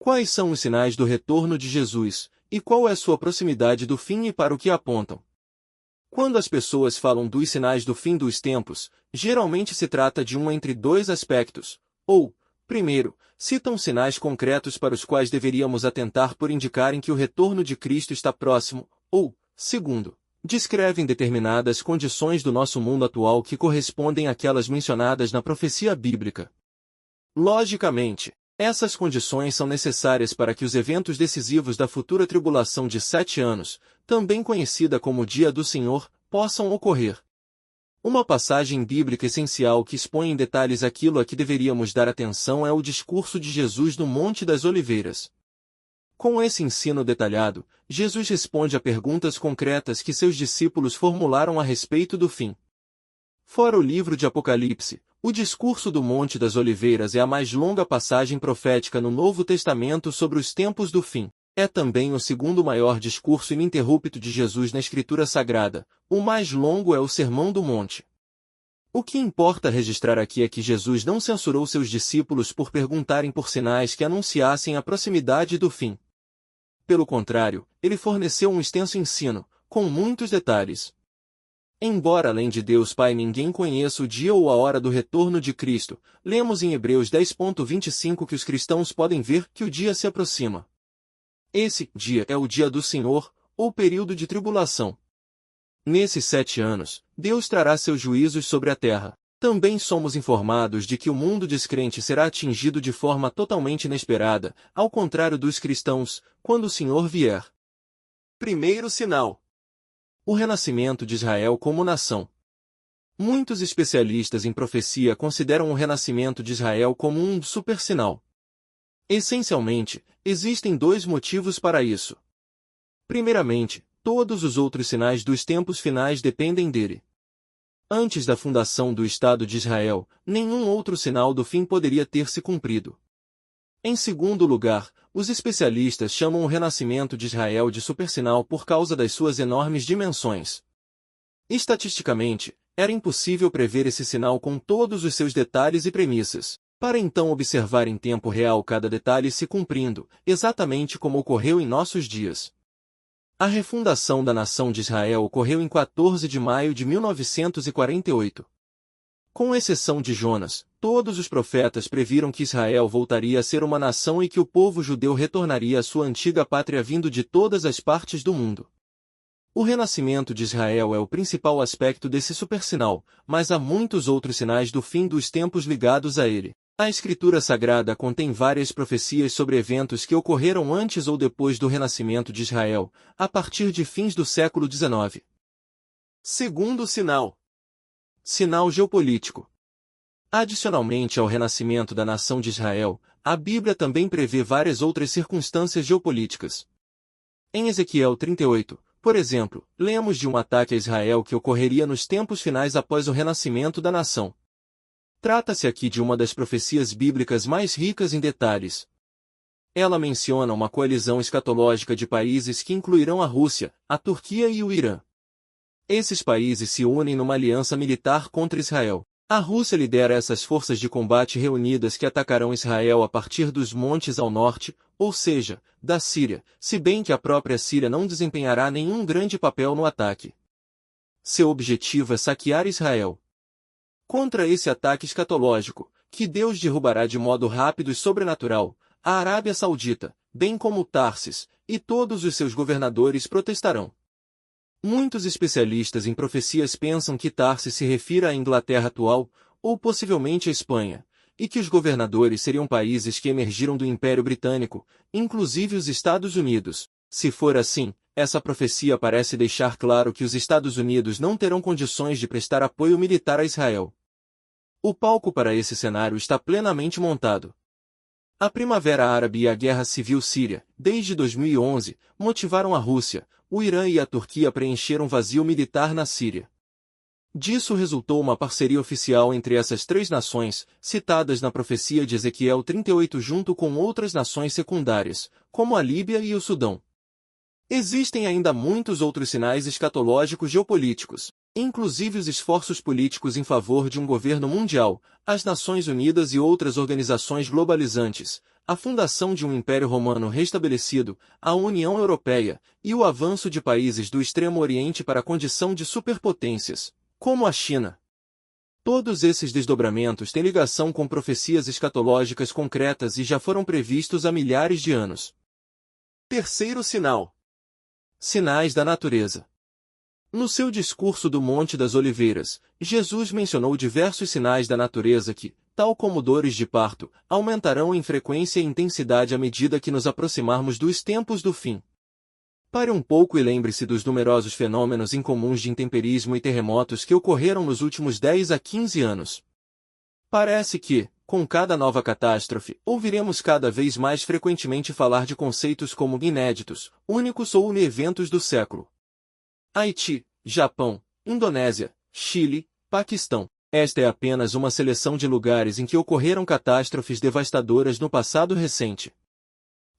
Quais são os sinais do retorno de Jesus, e qual é sua proximidade do fim e para o que apontam? Quando as pessoas falam dos sinais do fim dos tempos, geralmente se trata de um entre dois aspectos, ou, primeiro, citam sinais concretos para os quais deveríamos atentar por indicarem que o retorno de Cristo está próximo, ou, segundo, descrevem determinadas condições do nosso mundo atual que correspondem àquelas mencionadas na profecia bíblica. Logicamente, essas condições são necessárias para que os eventos decisivos da futura tribulação de 7 anos, também conhecida como Dia do Senhor, possam ocorrer. Uma passagem bíblica essencial que expõe em detalhes aquilo a que deveríamos dar atenção é o discurso de Jesus no Monte das Oliveiras. Com esse ensino detalhado, Jesus responde a perguntas concretas que seus discípulos formularam a respeito do fim. Fora o livro de Apocalipse, o discurso do Monte das Oliveiras é a mais longa passagem profética no Novo Testamento sobre os tempos do fim. É também o segundo maior discurso ininterrupto de Jesus na Escritura Sagrada. O mais longo é o Sermão do Monte. O que importa registrar aqui é que Jesus não censurou seus discípulos por perguntarem por sinais que anunciassem a proximidade do fim. Pelo contrário, ele forneceu um extenso ensino, com muitos detalhes. Embora além de Deus Pai ninguém conheça o dia ou a hora do retorno de Cristo, lemos em Hebreus 10:25 que os cristãos podem ver que o dia se aproxima. Esse dia é o dia do Senhor, ou período de tribulação. Nesses 7 anos, Deus trará seus juízos sobre a terra. Também somos informados de que o mundo descrente será atingido de forma totalmente inesperada, ao contrário dos cristãos, quando o Senhor vier. Primeiro sinal: o renascimento de Israel como nação. Muitos especialistas em profecia consideram o renascimento de Israel como um supersinal. Essencialmente, existem 2 motivos para isso. Primeiramente, todos os outros sinais dos tempos finais dependem dele. Antes da fundação do Estado de Israel, nenhum outro sinal do fim poderia ter se cumprido. Em segundo lugar, os especialistas chamam o renascimento de Israel de supersinal por causa das suas enormes dimensões. Estatisticamente, era impossível prever esse sinal com todos os seus detalhes e premissas, para então observar em tempo real cada detalhe se cumprindo, exatamente como ocorreu em nossos dias. A refundação da nação de Israel ocorreu em 14 de maio de 1948. Com exceção de Jonas, todos os profetas previram que Israel voltaria a ser uma nação e que o povo judeu retornaria à sua antiga pátria vindo de todas as partes do mundo. O renascimento de Israel é o principal aspecto desse supersinal, mas há muitos outros sinais do fim dos tempos ligados a ele. A Escritura Sagrada contém várias profecias sobre eventos que ocorreram antes ou depois do renascimento de Israel, a partir de fins do século XIX. Segundo sinal: sinal geopolítico. Adicionalmente ao renascimento da nação de Israel, a Bíblia também prevê várias outras circunstâncias geopolíticas. Em Ezequiel 38, por exemplo, lemos de um ataque a Israel que ocorreria nos tempos finais após o renascimento da nação. Trata-se aqui de uma das profecias bíblicas mais ricas em detalhes. Ela menciona uma coalizão escatológica de países que incluirão a Rússia, a Turquia e o Irã. Esses países se unem numa aliança militar contra Israel. A Rússia lidera essas forças de combate reunidas que atacarão Israel a partir dos montes ao norte, ou seja, da Síria, se bem que a própria Síria não desempenhará nenhum grande papel no ataque. Seu objetivo é saquear Israel. Contra esse ataque escatológico, que Deus derrubará de modo rápido e sobrenatural, a Arábia Saudita, bem como Tarsis, e todos os seus governadores protestarão. Muitos especialistas em profecias pensam que Tarsis se refira à Inglaterra atual, ou possivelmente à Espanha, e que os governadores seriam países que emergiram do Império Britânico, inclusive os Estados Unidos. Se for assim, essa profecia parece deixar claro que os Estados Unidos não terão condições de prestar apoio militar a Israel. O palco para esse cenário está plenamente montado. A Primavera Árabe e a Guerra Civil Síria, desde 2011, motivaram a Rússia, o Irã e a Turquia a preencher um vazio militar na Síria. Disso resultou uma parceria oficial entre essas 3 nações, citadas na profecia de Ezequiel 38 junto com outras nações secundárias, como a Líbia e o Sudão. Existem ainda muitos outros sinais escatológicos geopolíticos, inclusive os esforços políticos em favor de um governo mundial, as Nações Unidas e outras organizações globalizantes, a fundação de um Império Romano restabelecido, a União Europeia, e o avanço de países do Extremo Oriente para a condição de superpotências, como a China. Todos esses desdobramentos têm ligação com profecias escatológicas concretas e já foram previstos há milhares de anos. Terceiro sinal. Sinais da natureza. No seu discurso do Monte das Oliveiras, Jesus mencionou diversos sinais da natureza que, tal como dores de parto, aumentarão em frequência e intensidade à medida que nos aproximarmos dos tempos do fim. Pare um pouco e lembre-se dos numerosos fenômenos incomuns de intemperismo e terremotos que ocorreram nos últimos 10 a 15 anos. Parece que, com cada nova catástrofe, ouviremos cada vez mais frequentemente falar de conceitos como inéditos, únicos ou eventos do século. Haiti, Japão, Indonésia, Chile, Paquistão. Esta é apenas uma seleção de lugares em que ocorreram catástrofes devastadoras no passado recente.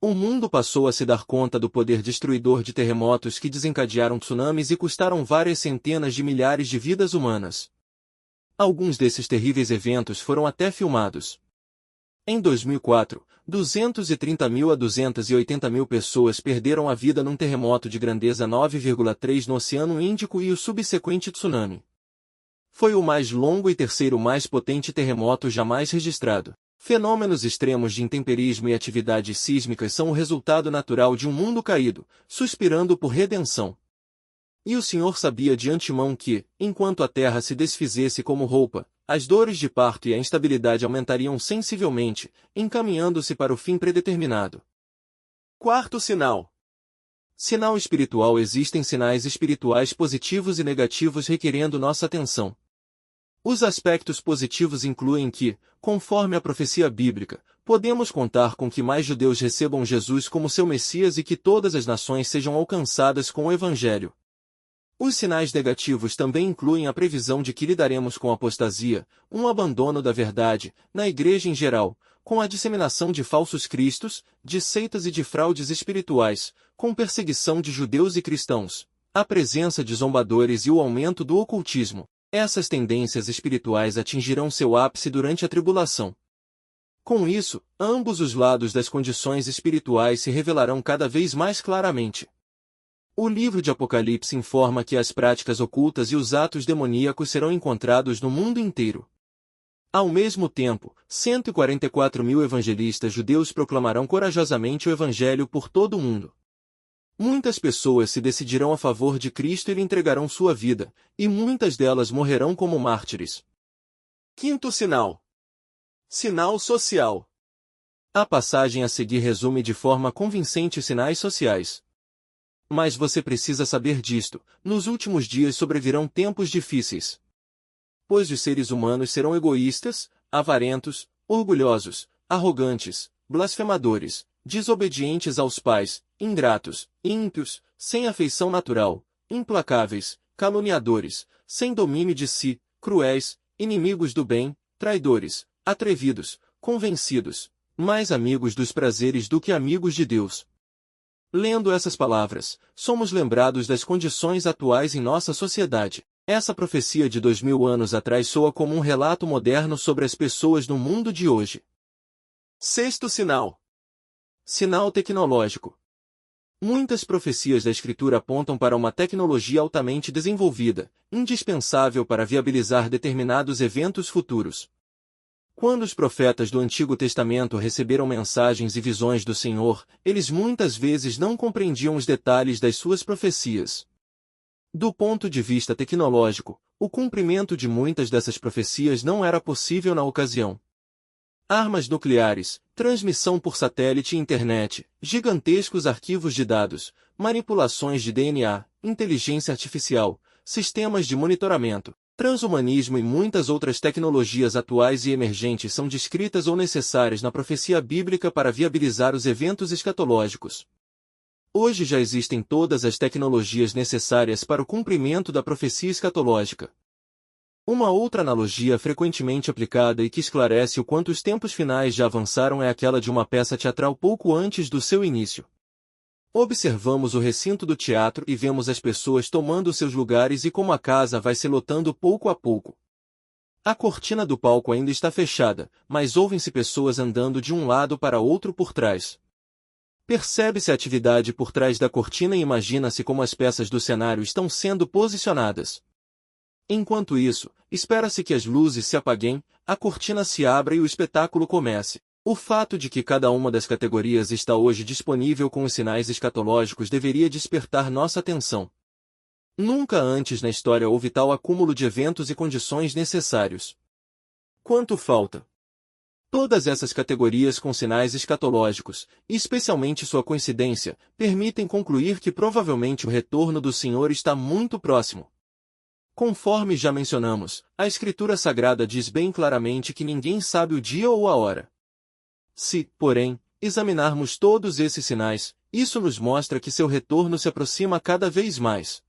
O mundo passou a se dar conta do poder destruidor de terremotos que desencadearam tsunamis e custaram várias centenas de milhares de vidas humanas. Alguns desses terríveis eventos foram até filmados. Em 2004, 230.000 a 280.000 pessoas perderam a vida num terremoto de grandeza 9,3 no Oceano Índico e o subsequente tsunami. Foi o mais longo e terceiro mais potente terremoto jamais registrado. Fenômenos extremos de intemperismo e atividades sísmicas são o resultado natural de um mundo caído, suspirando por redenção. E o Senhor sabia de antemão que, enquanto a terra se desfizesse como roupa, as dores de parto e a instabilidade aumentariam sensivelmente, encaminhando-se para o fim predeterminado. Quarto sinal. Sinal espiritual. Existem sinais espirituais positivos e negativos requerendo nossa atenção. Os aspectos positivos incluem que, conforme a profecia bíblica, podemos contar com que mais judeus recebam Jesus como seu Messias e que todas as nações sejam alcançadas com o Evangelho. Os sinais negativos também incluem a previsão de que lidaremos com apostasia, um abandono da verdade, na igreja em geral, com a disseminação de falsos cristos, de seitas e de fraudes espirituais, com perseguição de judeus e cristãos, a presença de zombadores e o aumento do ocultismo. Essas tendências espirituais atingirão seu ápice durante a tribulação. Com isso, ambos os lados das condições espirituais se revelarão cada vez mais claramente. O livro de Apocalipse informa que as práticas ocultas e os atos demoníacos serão encontrados no mundo inteiro. Ao mesmo tempo, 144.000 evangelistas judeus proclamarão corajosamente o Evangelho por todo o mundo. Muitas pessoas se decidirão a favor de Cristo e lhe entregarão sua vida, e muitas delas morrerão como mártires. Quinto sinal. Sinal social. A passagem a seguir resume de forma convincente os sinais sociais. Mas você precisa saber disto: nos últimos dias sobrevirão tempos difíceis. Pois os seres humanos serão egoístas, avarentos, orgulhosos, arrogantes, blasfemadores, desobedientes aos pais, ingratos, ímpios, sem afeição natural, implacáveis, caluniadores, sem domínio de si, cruéis, inimigos do bem, traidores, atrevidos, convencidos, mais amigos dos prazeres do que amigos de Deus. Lendo essas palavras, somos lembrados das condições atuais em nossa sociedade. Essa profecia de 2000 anos atrás soa como um relato moderno sobre as pessoas no mundo de hoje. Sexto sinal. Sinal tecnológico. Muitas profecias da Escritura apontam para uma tecnologia altamente desenvolvida, indispensável para viabilizar determinados eventos futuros. Quando os profetas do Antigo Testamento receberam mensagens e visões do Senhor, eles muitas vezes não compreendiam os detalhes das suas profecias. Do ponto de vista tecnológico, o cumprimento de muitas dessas profecias não era possível na ocasião. Armas nucleares, transmissão por satélite e internet, gigantescos arquivos de dados, manipulações de DNA, inteligência artificial, sistemas de monitoramento, transhumanismo e muitas outras tecnologias atuais e emergentes são descritas ou necessárias na profecia bíblica para viabilizar os eventos escatológicos. Hoje já existem todas as tecnologias necessárias para o cumprimento da profecia escatológica. Uma outra analogia frequentemente aplicada e que esclarece o quanto os tempos finais já avançaram é aquela de uma peça teatral pouco antes do seu início. Observamos o recinto do teatro e vemos as pessoas tomando seus lugares e como a casa vai se lotando pouco a pouco. A cortina do palco ainda está fechada, mas ouvem-se pessoas andando de um lado para outro por trás. Percebe-se a atividade por trás da cortina e imagina-se como as peças do cenário estão sendo posicionadas. Enquanto isso, espera-se que as luzes se apaguem, a cortina se abra e o espetáculo comece. O fato de que cada uma das categorias está hoje disponível com os sinais escatológicos deveria despertar nossa atenção. Nunca antes na história houve tal acúmulo de eventos e condições necessários. Quanto falta? Todas essas categorias com sinais escatológicos, e especialmente sua coincidência, permitem concluir que provavelmente o retorno do Senhor está muito próximo. Conforme já mencionamos, a Escritura Sagrada diz bem claramente que ninguém sabe o dia ou a hora. Se, porém, examinarmos todos esses sinais, isso nos mostra que seu retorno se aproxima cada vez mais.